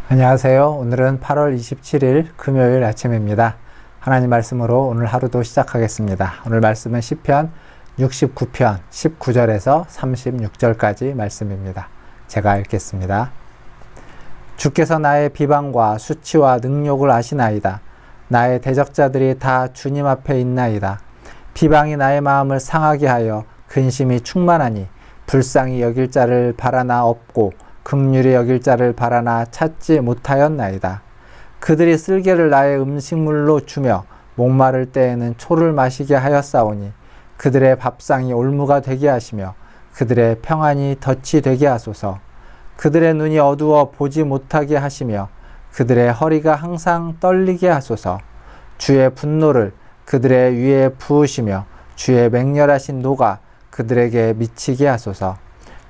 안녕하세요. 오늘은 8월 27일 금요일 아침입니다. 하나님 말씀으로 오늘 하루도 시작하겠습니다. 오늘 말씀은 시편 69편 19절에서 36절까지 말씀입니다. 제가 읽겠습니다. 주께서 나의 비방과 수치와 능욕을 아시나이다. 나의 대적자들이 다 주님 앞에 있나이다. 비방이 나의 마음을 상하게 하여 근심이 충만하니 불쌍히 여길 자를 바라나 없고 긍휼히 여길 자를 바라나 찾지 못하였나이다. 그들이 쓸개를 나의 음식물로 주며 목마를 때에는 초를 마시게 하였사오니 그들의 밥상이 올무가 되게 하시며 그들의 평안이 덫이 되게 하소서. 그들의 눈이 어두워 보지 못하게 하시며 그들의 허리가 항상 떨리게 하소서. 주의 분노를 그들의 위에 부으시며 주의 맹렬하신 노가 그들에게 미치게 하소서.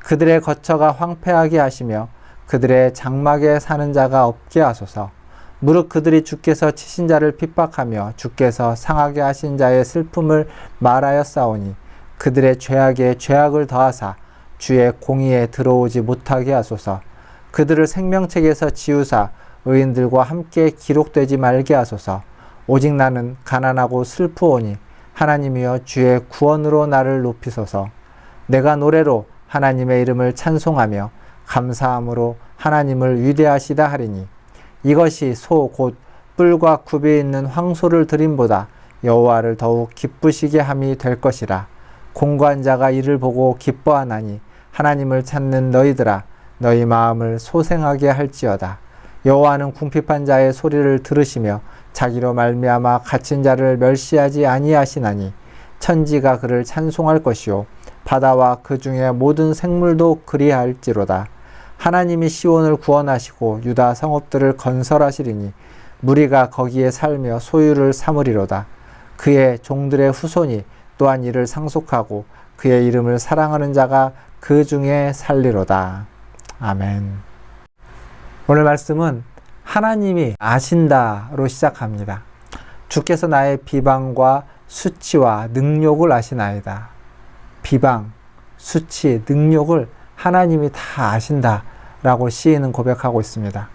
그들의 거처가 황폐하게 하시며 그들의 장막에 사는 자가 없게 하소서. 무릇 그들이 주께서 치신 자를 핍박하며 주께서 상하게 하신 자의 슬픔을 말하였사오니 그들의 죄악에 죄악을 더하사 주의 공의에 들어오지 못하게 하소서. 그들을 생명책에서 지우사 의인들과 함께 기록되지 말게 하소서. 오직 나는 가난하고 슬프오니 하나님이여 주의 구원으로 나를 높이소서. 내가 노래로 하나님의 이름을 찬송하며 감사함으로 하나님을 위대하시다 하리니 이것이 소 곧 뿔과 굽이 있는 황소를 드림보다 여호와를 더욱 기쁘시게 함이 될 것이라. 공고한 자가 이를 보고 기뻐하나니 하나님을 찾는 너희들아 너희 마음을 소생하게 할지어다. 여호와는 궁핍한 자의 소리를 들으시며 자기로 말미암아 갇힌 자를 멸시하지 아니하시나니 천지가 그를 찬송할 것이요 바다와 그 중에 모든 생물도 그리할지로다. 하나님이 시온을 구원하시고 유다 성읍들을 건설하시리니 무리가 거기에 살며 소유를 삼으리로다. 그의 종들의 후손이 또한 이를 상속하고 그의 이름을 사랑하는 자가 그 중에 살리로다. 아멘. 오늘 말씀은 하나님이 아신다로 시작합니다. 주께서 나의 비방과 수치와 능욕을 아시나이다. 비방, 수치, 능욕을 하나님이 다 아신다라고 시인은 고백하고 있습니다.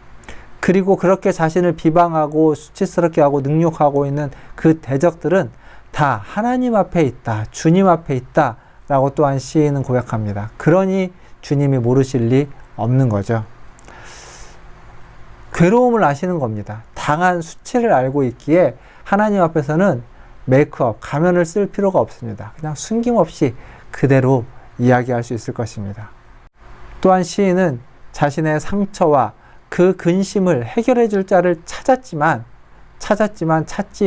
그리고 그렇게 자신을 비방하고 수치스럽게 하고 능욕하고 있는 그 대적들은 다 하나님 앞에 있다, 주님 앞에 있다라고 또한 시인은 고백합니다. 그러니 주님이 모르실 리 없는 거죠. 괴로움을 아시는 겁니다. 당한 수치를 알고 있기에 하나님 앞에서는 메이크업, 가면을 쓸 필요가 없습니다. 그냥 숨김없이 그대로 이야기할 수 있을 것입니다. 또한 시인은 자신의 상처와 그 근심을 해결해 줄 자를 찾지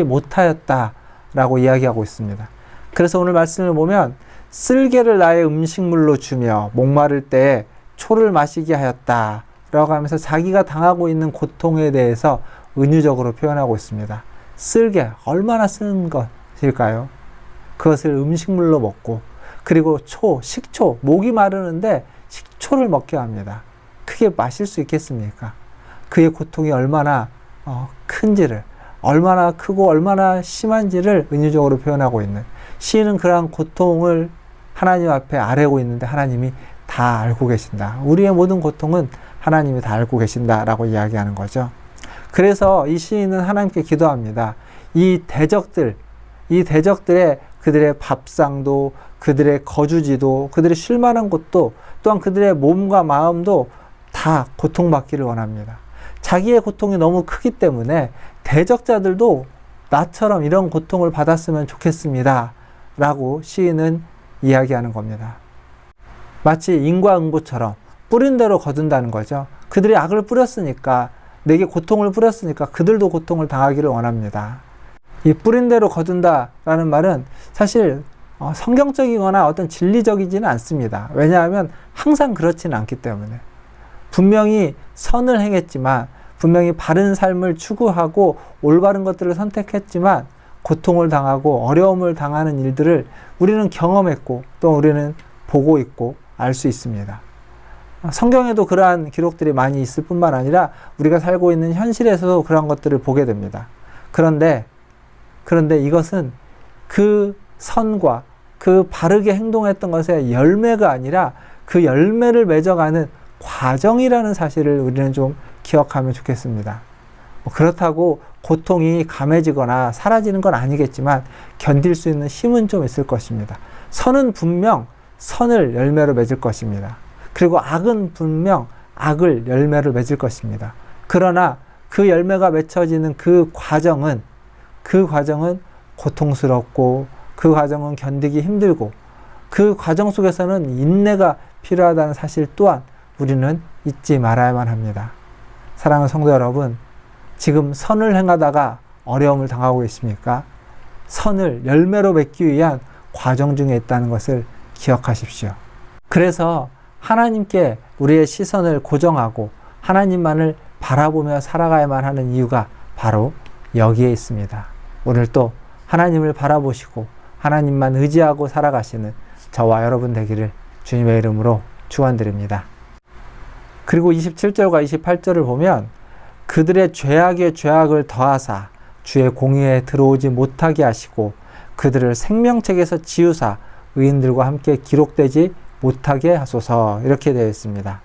못하였다라고 이야기하고 있습니다. 그래서 오늘 말씀을 보면 쓸개를 나의 음식물로 주며 목마를 때에 초를 마시게 하였다 라고 하면서 자기가 당하고 있는 고통에 대해서 은유적으로 표현하고 있습니다. 쓸개, 얼마나 쓰는 것일까요? 그것을 음식물로 먹고 그리고 초, 식초, 목이 마르는데 식초를 먹게 합니다. 그게 마실 수 있겠습니까? 그의 고통이 얼마나 큰지를, 얼마나 크고 얼마나 심한지를 은유적으로 표현하고 있는 시인은 그러한 고통을 하나님 앞에 아뢰고 있는데 하나님이 다 알고 계신다. 우리의 모든 고통은 하나님이 다 알고 계신다라고 이야기하는 거죠. 그래서 이 시인은 하나님께 기도합니다. 이 대적들의 그들의 밥상도 그들의 거주지도 그들의 쉴만한 곳도 또한 그들의 몸과 마음도 다 고통받기를 원합니다. 자기의 고통이 너무 크기 때문에 대적자들도 나처럼 이런 고통을 받았으면 좋겠습니다 라고 시인은 이야기하는 겁니다. 마치 인과응보처럼 뿌린 대로 거둔다는 거죠. 그들이 악을 뿌렸으니까 내게 고통을 뿌렸으니까 그들도 고통을 당하기를 원합니다. 이 뿌린 대로 거둔다라는 말은 사실 성경적이거나 어떤 진리적이지는 않습니다. 왜냐하면 항상 그렇지는 않기 때문에 분명히 선을 행했지만 분명히 바른 삶을 추구하고 올바른 것들을 선택했지만 고통을 당하고 어려움을 당하는 일들을 우리는 경험했고 또 우리는 보고 있고 알 수 있습니다. 성경에도 그러한 기록들이 많이 있을 뿐만 아니라 우리가 살고 있는 현실에서도 그러한 것들을 보게 됩니다. 그런데 이것은 그 선과 그 바르게 행동했던 것의 열매가 아니라 그 열매를 맺어가는 과정이라는 사실을 우리는 좀 기억하면 좋겠습니다. 그렇다고 고통이 감해지거나 사라지는 건 아니겠지만 견딜 수 있는 힘은 좀 있을 것입니다. 선은 분명 선을 열매로 맺을 것입니다. 그리고 악은 분명 악을 열매로 맺을 것입니다. 그러나 그 열매가 맺혀지는 그 과정은 고통스럽고 그 과정은 견디기 힘들고 그 과정 속에서는 인내가 필요하다는 사실 또한 우리는 잊지 말아야만 합니다. 사랑하는 성도 여러분, 지금 선을 행하다가 어려움을 당하고 계십니까? 선을 열매로 맺기 위한 과정 중에 있다는 것을 기억하십시오. 그래서 하나님께 우리의 시선을 고정하고 하나님만을 바라보며 살아가야만 하는 이유가 바로 여기에 있습니다. 오늘 또 하나님을 바라보시고 하나님만 의지하고 살아가시는 저와 여러분 되기를 주님의 이름으로 축원드립니다. 그리고 27절과 28절을 보면 그들의 죄악에 죄악을 더하사 주의 공의에 들어오지 못하게 하시고 그들을 생명책에서 지우사 의인들과 함께 기록되지 못하게 하소서, 이렇게 되어 있습니다.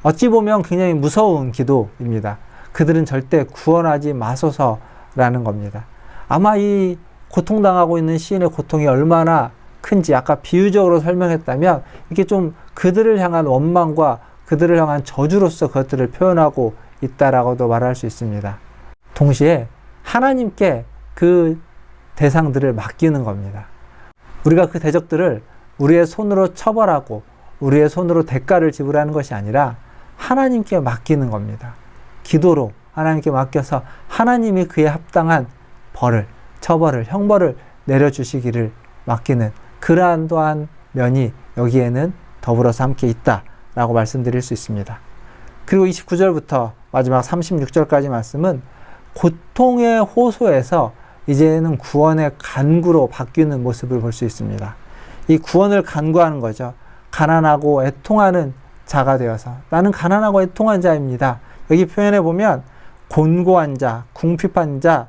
어찌 보면 굉장히 무서운 기도입니다. 그들은 절대 구원하지 마소서라는 겁니다. 아마 이 고통당하고 있는 시인의 고통이 얼마나 큰지 아까 비유적으로 설명했다면 이게 좀 그들을 향한 원망과 그들을 향한 저주로서 그것들을 표현하고 있다라고도 말할 수 있습니다. 동시에 하나님께 그 대상들을 맡기는 겁니다. 우리가 그 대적들을 우리의 손으로 처벌하고 우리의 손으로 대가를 지불하는 것이 아니라 하나님께 맡기는 겁니다. 기도로 하나님께 맡겨서 하나님이 그에 합당한 벌을, 처벌을, 형벌을 내려주시기를 맡기는 그러한 또한 면이 여기에는 더불어서 함께 있다라고 말씀드릴 수 있습니다. 그리고 29절부터 마지막 36절까지 말씀은 고통의 호소에서 이제는 구원의 간구로 바뀌는 모습을 볼 수 있습니다. 이 구원을 간구하는 거죠. 가난하고 애통하는 자가 되어서 나는 가난하고 애통한 자입니다. 여기 표현해 보면 곤고한 자, 궁핍한 자,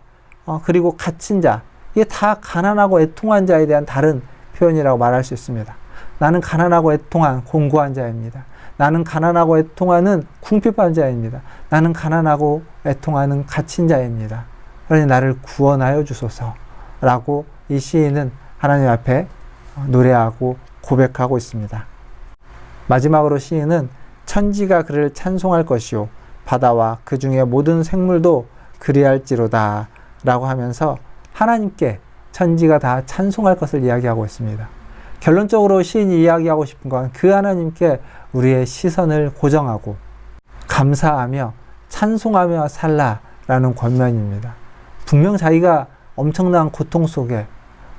그리고 갇힌 자, 이게 다 가난하고 애통한 자에 대한 다른 표현이라고 말할 수 있습니다. 나는 가난하고 애통한 곤고한 자입니다. 나는 가난하고 애통하는 궁핍한 자입니다. 나는 가난하고 애통하는 갇힌 자입니다. 그러니 나를 구원하여 주소서라고 이 시인은 하나님 앞에 노래하고 고백하고 있습니다. 마지막으로 시인은 천지가 그를 찬송할 것이요 바다와 그 중에 모든 생물도 그리할지로다 라고 하면서 하나님께 천지가 다 찬송할 것을 이야기하고 있습니다. 결론적으로 시인이 이야기하고 싶은 건 그 하나님께 우리의 시선을 고정하고 감사하며 찬송하며 살라라는 권면입니다. 분명 자기가 엄청난 고통 속에,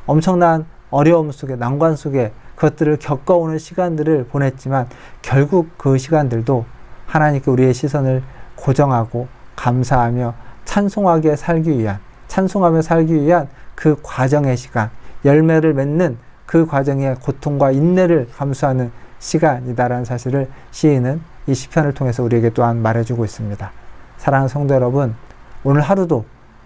엄청난 어려움 속에, 난관 속에 그것들을 겪어오는 시간들을 보냈지만 결국 그 시간들도 하나님께 우리의 시선을 고정하고 감사하며 찬송하며 살기 위한 그 과정의 시간, 열매를 맺는 그 과정의 고통과 인내를 감수하는 시간이다라는 사실을 시인은 이 시편을 통해서 우리에게 또한 말해주고 있습니다. 사랑하는 성도 여러분, 오늘 하루도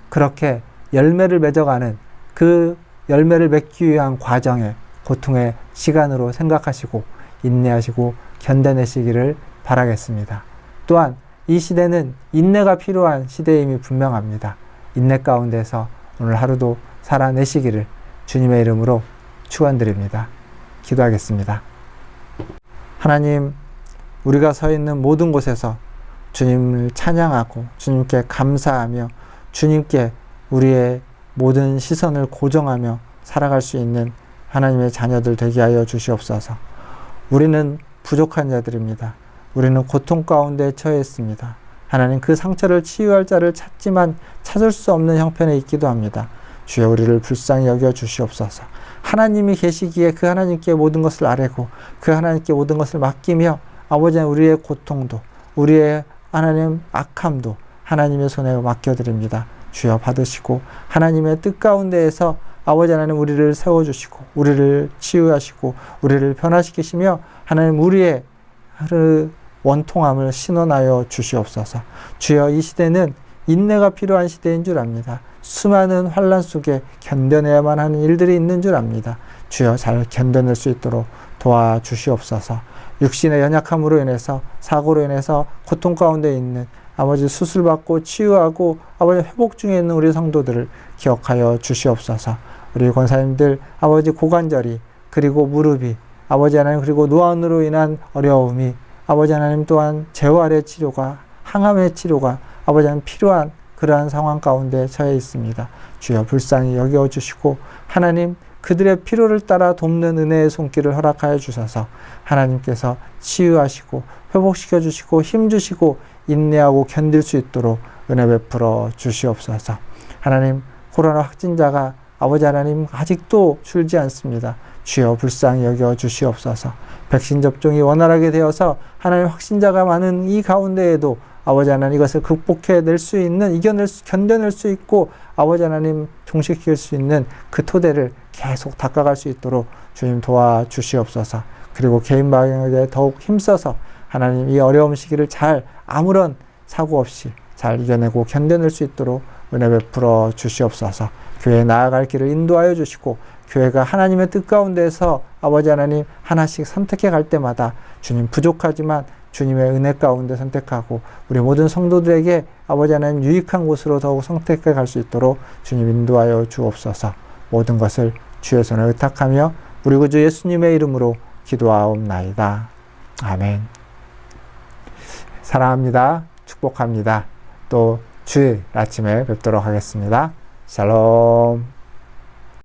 그렇게 열매를 맺어가는 그 열매를 맺기 위한 과정의 고통의 시간으로 생각하시고 인내하시고 견뎌내시기를 바라겠습니다. 또한 이 시대는 인내가 필요한 시대임이 분명합니다. 인내 가운데서 오늘 하루도 살아내시기를 주님의 이름으로 축원드립니다. 기도하겠습니다. 하나님, 우리가 서 있는 모든 곳에서 주님을 찬양하고 주님께 감사하며 주님께 우리의 모든 시선을 고정하며 살아갈 수 있는 하나님의 자녀들 되게 하여 주시옵소서. 우리는 부족한 자들입니다. 우리는 고통 가운데 처해 있습니다. 하나님, 그 상처를 치유할 자를 찾지만 찾을 수 없는 형편에 있기도 합니다. 주여, 우리를 불쌍히 여겨 주시옵소서. 하나님이 계시기에 그 하나님께 모든 것을 아뢰고 그 하나님께 모든 것을 맡기며 아버지 하나님, 우리의 고통도 우리의 하나님 악함도 하나님의 손에 맡겨드립니다. 주여, 받으시고 하나님의 뜻 가운데에서 아버지 하나님 우리를 세워주시고 우리를 치유하시고 우리를 변화시키시며 하나님 우리의 원통함을 신원하여 주시옵소서. 주여, 이 시대는 인내가 필요한 시대인 줄 압니다. 수많은 환난 속에 견뎌내야만 하는 일들이 있는 줄 압니다. 주여, 잘 견뎌낼 수 있도록 도와주시옵소서. 육신의 연약함으로 인해서 사고로 인해서 고통 가운데 있는 아버지 수술받고 치유하고 아버지 회복 중에 있는 우리 성도들을 기억하여 주시옵소서. 우리 권사님들 아버지 고관절이 그리고 무릎이 아버지 하나님 그리고 노안으로 인한 어려움이 아버지 하나님 또한 재활의 치료가 항암의 치료가 아버지 하나님 필요한 그러한 상황 가운데 처해 있습니다. 주여 불쌍히 여겨주시고 하나님 그들의 필요를 따라 돕는 은혜의 손길을 허락하여 주셔서 하나님께서 치유하시고 회복시켜 주시고 힘주시고 인내하고 견딜 수 있도록 은혜 베풀어 주시옵소서. 하나님 코로나 확진자가 아버지 하나님 아직도 줄지 않습니다. 주여 불쌍히 여겨 주시옵소서. 백신 접종이 원활하게 되어서 하나님 확진자가 많은 이 가운데에도 아버지 하나님 이것을 극복해낼 수 있는 견뎌낼 수 있고 아버지 하나님 종식시킬 수 있는 그 토대를 계속 닦아갈 수 있도록 주님 도와주시옵소서. 그리고 개인 방역에 더욱 힘써서 하나님 이 어려운 시기를 잘 아무런 사고 없이 잘 이겨내고 견뎌낼 수 있도록 은혜 베풀어 주시옵소서. 교회에 나아갈 길을 인도하여 주시고 교회가 하나님의 뜻 가운데서 아버지 하나님 하나씩 선택해 갈 때마다 주님 부족하지만 주님의 은혜 가운데 선택하고 우리 모든 성도들에게 아버지 하나님 유익한 곳으로 더욱 선택해 갈 수 있도록 주님 인도하여 주옵소서. 모든 것을 주의 손에 의탁하며 우리 구주 예수님의 이름으로 기도하옵나이다. 아멘. 사랑합니다. 축복합니다. 또 주일 아침에 뵙도록 하겠습니다. 샬롬.